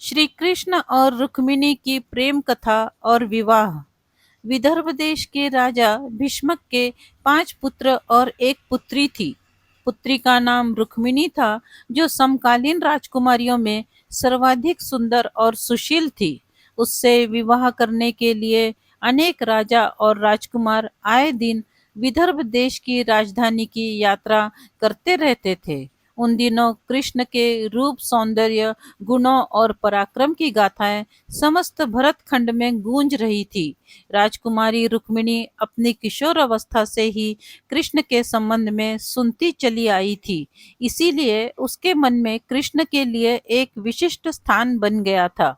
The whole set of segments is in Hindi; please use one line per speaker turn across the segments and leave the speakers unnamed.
श्री कृष्ण और रुक्मिणी की प्रेम कथा और विवाह। विदर्भ देश के राजा भीष्मक के 5 पुत्र और एक पुत्री थी। पुत्री का नाम रुक्मिणी था, जो समकालीन राजकुमारियों में सर्वाधिक सुंदर और सुशील थी। उससे विवाह करने के लिए अनेक राजा और राजकुमार आए दिन विदर्भ देश की राजधानी की यात्रा करते रहते थे। उन दिनों कृष्ण के रूप, सौंदर्य, गुणों और पराक्रम की गाथाएं समस्त भरत खंड में गूंज रही थी। राजकुमारी रुक्मिणी अपनी किशोर अवस्था से ही कृष्ण के संबंध में सुनती चली आई थी, इसीलिए उसके मन में कृष्ण के लिए एक विशिष्ट स्थान बन गया था।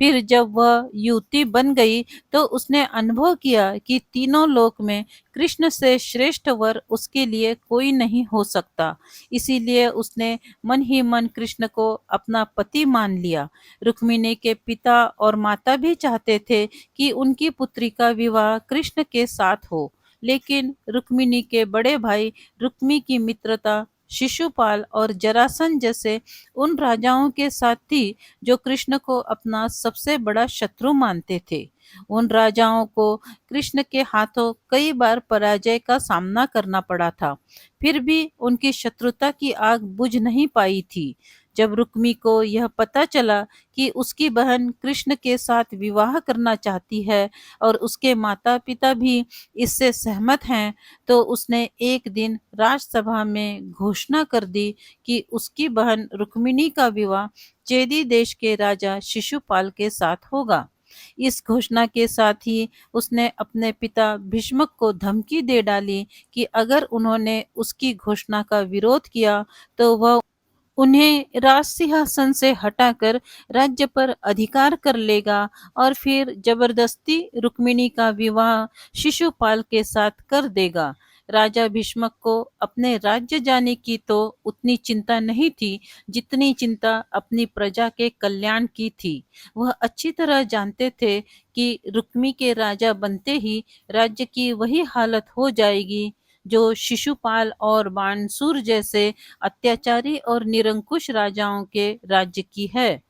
फिर जब वह युवती बन गई तो उसने अनुभव किया कि तीनों लोक में कृष्ण से श्रेष्ठ वर उसके लिए कोई नहीं हो सकता। इसीलिए उसने मन ही मन कृष्ण को अपना पति मान लिया। रुक्मिणी के पिता और माता भी चाहते थे कि उनकी पुत्री का विवाह कृष्ण के साथ हो, लेकिन रुक्मिणी के बड़े भाई रुक्मी की मित्रता शिशुपाल और जरासंध जैसे उन राजाओं के साथ थी, जो कृष्ण को अपना सबसे बड़ा शत्रु मानते थे। उन राजाओं को कृष्ण के हाथों कई बार पराजय का सामना करना पड़ा था, फिर भी उनकी शत्रुता की आग बुझ नहीं पाई थी। जब रुक्मी को यह पता चला कि उसकी बहन कृष्ण के साथ विवाह करना चाहती है और उसके माता पिता भी इससे सहमत हैं, तो उसने एक दिन राजसभा में घोषणा कर दी कि उसकी बहन रुक्मिणी का विवाह चेदी देश के राजा शिशुपाल के साथ होगा। इस घोषणा के साथ ही उसने अपने पिता भीष्मक को धमकी दे डाली कि अगर उन्होंने उसकी घोषणा का विरोध किया तो वह उन्हें राज सिंहासन से हटाकर राज्य पर अधिकार कर लेगा और फिर जबरदस्ती रुक्मिणी का विवाह शिशुपाल के साथ कर देगा। राजा भीष्मक को अपने राज्य जाने की तो उतनी चिंता नहीं थी, जितनी चिंता अपनी प्रजा के कल्याण की थी। वह अच्छी तरह जानते थे कि रुक्मी के राजा बनते ही राज्य की वही हालत हो जाएगी जो शिशुपाल और बाणसूर जैसे अत्याचारी और निरंकुश राजाओं के राज्य की है।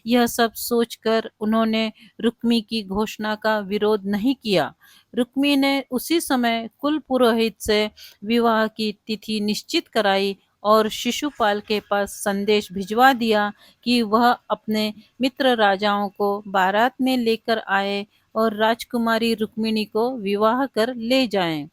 यह सब सोचकर उन्होंने रुक्मी की घोषणा का विरोध नहीं किया। रुक्मी ने उसी समय कुल पुरोहित से विवाह की तिथि निश्चित कराई और शिशुपाल के पास संदेश भिजवा दिया कि वह अपने मित्र राजाओं को बारात में लेकर आए और राजकुमारी रुक्मिणी को विवाह कर ले जाएं।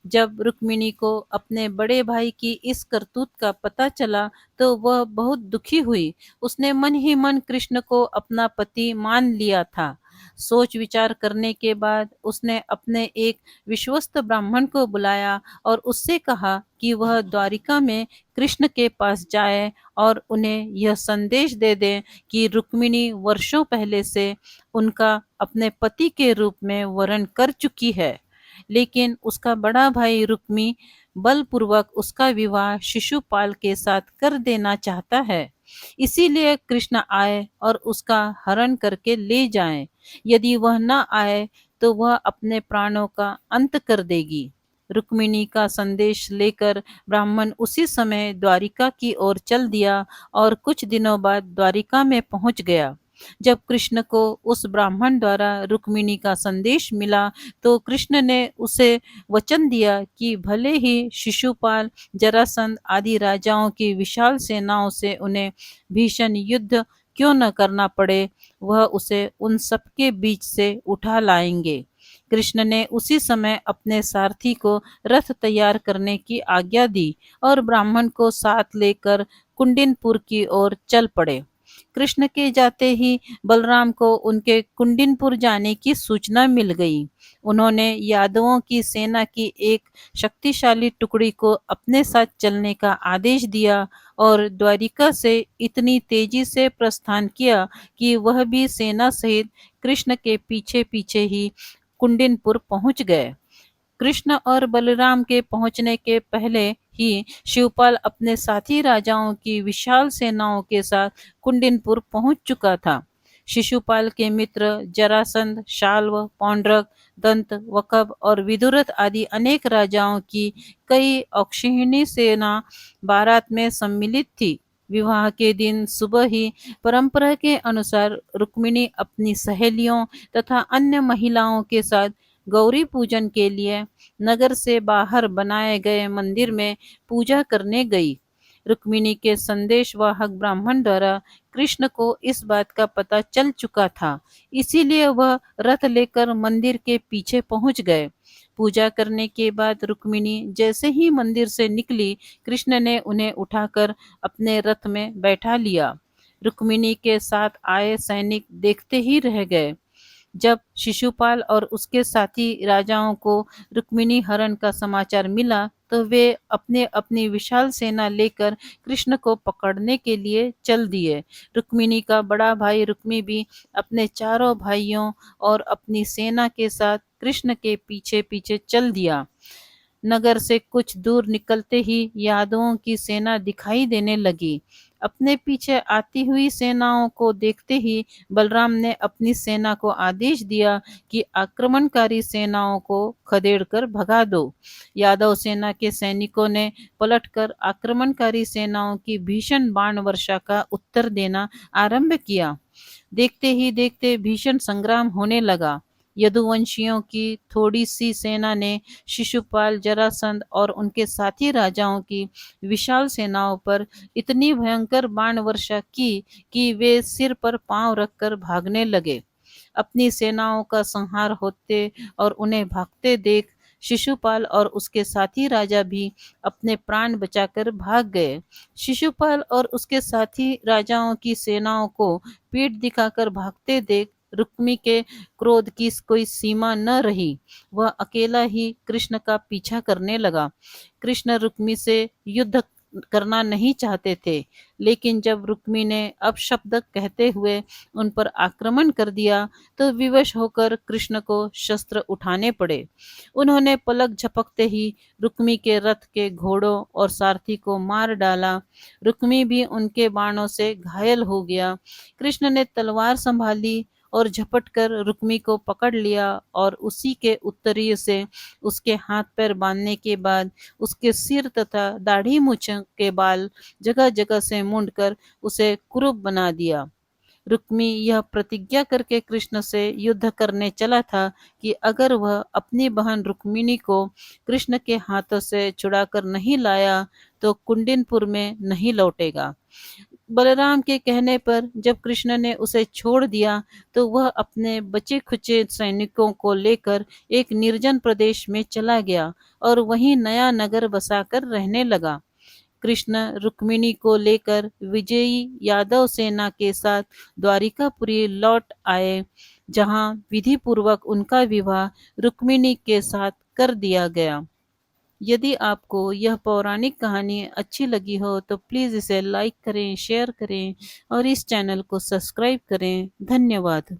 जब रुक्मिणी को अपने बड़े भाई की इस करतूत का पता चला तो वह बहुत दुखी हुई। उसने मन ही मन कृष्ण को अपना पति मान लिया था। सोच विचार करने के बाद उसने अपने एक विश्वस्त ब्राह्मण को बुलाया और उससे कहा कि वह द्वारिका में कृष्ण के पास जाए और उन्हें यह संदेश दे दे कि रुक्मिणी वर्षों पहले से उनका अपने पति के रूप में वरण कर चुकी है, लेकिन उसका बड़ा भाई रुक्मी बलपूर्वक उसका विवाह शिशुपाल के साथ कर देना चाहता है। इसीलिए कृष्ण आए और उसका हरण करके ले जाएं। यदि वह न आए तो वह अपने प्राणों का अंत कर देगी। रुक्मिणी का संदेश लेकर ब्राह्मण उसी समय द्वारिका की ओर चल दिया और कुछ दिनों बाद द्वारिका में पहुंच गया। जब कृष्ण को उस ब्राह्मण द्वारा रुक्मिणी का संदेश मिला तो कृष्ण ने उसे वचन दिया कि भले ही शिशुपाल, जरासंध आदि राजाओं की विशाल सेनाओं से उन्हें भीषण युद्ध क्यों न करना पड़े, वह उसे उन सबके बीच से उठा लाएंगे। कृष्ण ने उसी समय अपने सारथी को रथ तैयार करने की आज्ञा दी और ब्राह्मण को साथ लेकर कुंडिनपुर की ओर चल पड़े। कृष्ण के जाते ही बलराम को उनके कुंडिनपुर जाने की सूचना मिल गई। उन्होंने यादवों की सेना की एक शक्तिशाली टुकड़ी को अपने साथ चलने का आदेश दिया और द्वारिका से इतनी तेजी से प्रस्थान किया कि वह भी सेना सहित कृष्ण के पीछे पीछे ही कुंडिनपुर पहुंच गए। कृष्ण और बलराम के पहुंचने के पहले ही शिवपाल अपने साथी राजाओं की विशाल सेनाओं के साथ कुंडिनपुर पहुंच चुका था। शिशुपाल के मित्र जरासंध, शाल्व, पौंड्रक, दंत, वकब और विदुरथ आदि अनेक राजाओं की कई अक्षौहिणी सेना बारात में सम्मिलित थी। विवाह के दिन सुबह ही परंपरा के अनुसार रुक्मिणी अपनी सहेलियों तथा अन्य महिलाओं के साथ गौरी पूजन के लिए नगर से बाहर बनाए गए मंदिर में पूजा करने गई। रुक्मिणी के संदेशवाहक ब्राह्मण द्वारा कृष्ण को इस बात का पता चल चुका था, इसीलिए वह रथ लेकर मंदिर के पीछे पहुंच गए। पूजा करने के बाद रुक्मिणी जैसे ही मंदिर से निकली, कृष्ण ने उन्हें उठाकर अपने रथ में बैठा लिया। रुक्मिणी के साथ आए सैनिक देखते ही रह गए। जब शिशुपाल और उसके साथी राजाओं को रुक्मिणी हरण का समाचार मिला, तो वे अपने अपनी विशाल सेना लेकर कृष्ण को पकड़ने के लिए चल दिए। रुक्मिणी का बड़ा भाई रुक्मी भी अपने चारों भाइयों और अपनी सेना के साथ कृष्ण के पीछे पीछे चल दिया। नगर से कुछ दूर निकलते ही यादवों की सेना दिखाई देने लगी। अपने पीछे आती हुई सेनाओं को देखते ही बलराम ने अपनी सेना को आदेश दिया कि आक्रमणकारी सेनाओं को खदेड़कर भगा दो। यादव सेना के सैनिकों ने पलटकर आक्रमणकारी सेनाओं की भीषण बाण वर्षा का उत्तर देना आरंभ किया। देखते ही देखते भीषण संग्राम होने लगा। यदुवंशियों की थोड़ी सी सेना ने शिशुपाल, जरासंध और उनके साथी राजाओं की विशाल सेनाओं पर इतनी भयंकर बाण वर्षा की कि वे सिर पर पांव रखकर भागने लगे। अपनी सेनाओं का संहार होते और उन्हें भागते देख शिशुपाल और उसके साथी राजा भी अपने प्राण बचाकर भाग गए। शिशुपाल और उसके साथी राजाओं की सेनाओं को पीठ दिखाकर भागते देख रुक्मी के क्रोध की कोई सीमा न रही। वह अकेला ही कृष्ण का पीछा करने लगा। कृष्ण रुक्मी से युद्ध करना नहीं चाहते थे, लेकिन जब रुक्मी ने अपशब्द कहते हुए उन पर आक्रमण कर दिया, तो विवश होकर कृष्ण को शस्त्र उठाने पड़े। उन्होंने पलक झपकते ही रुक्मी के रथ के घोड़ों और सारथी को मार डाला। रुक्मी भी उनके बाणों से घायल हो गया। कृष्ण ने तलवार संभाली और झपट कर रुक्मी को पकड़ लिया और उसी के उत्तरीय से उसके हाथ पैर बांधने के बाद उसके सिर तथा दाढ़ी मूछ के बाल जगह जगह से मुंडकर उसे कुरूप बना दिया। रुक्मी यह प्रतिज्ञा करके कृष्ण से युद्ध करने चला था कि अगर वह अपनी बहन रुक्मिणी को कृष्ण के हाथों से छुड़ाकर नहीं लाया, तो कुंडिनपुर में नहीं लौटेगा। बलराम के कहने पर जब कृष्ण ने उसे छोड़ दिया, तो वह अपने बचे खुचे सैनिकों को लेकर एक निर्जन प्रदेश में चला गया और वहीं नया नगर बसाकर रहने लगा। कृष्ण रुक्मिणी को लेकर विजयी यादव सेना के साथ द्वारिकापुरी लौट आए, जहां विधि पूर्वक उनका विवाह रुक्मिणी के साथ कर दिया गया। यदि आपको यह पौराणिक कहानी अच्छी लगी हो तो प्लीज़ इसे लाइक करें, शेयर करें और इस चैनल को सब्सक्राइब करें। धन्यवाद।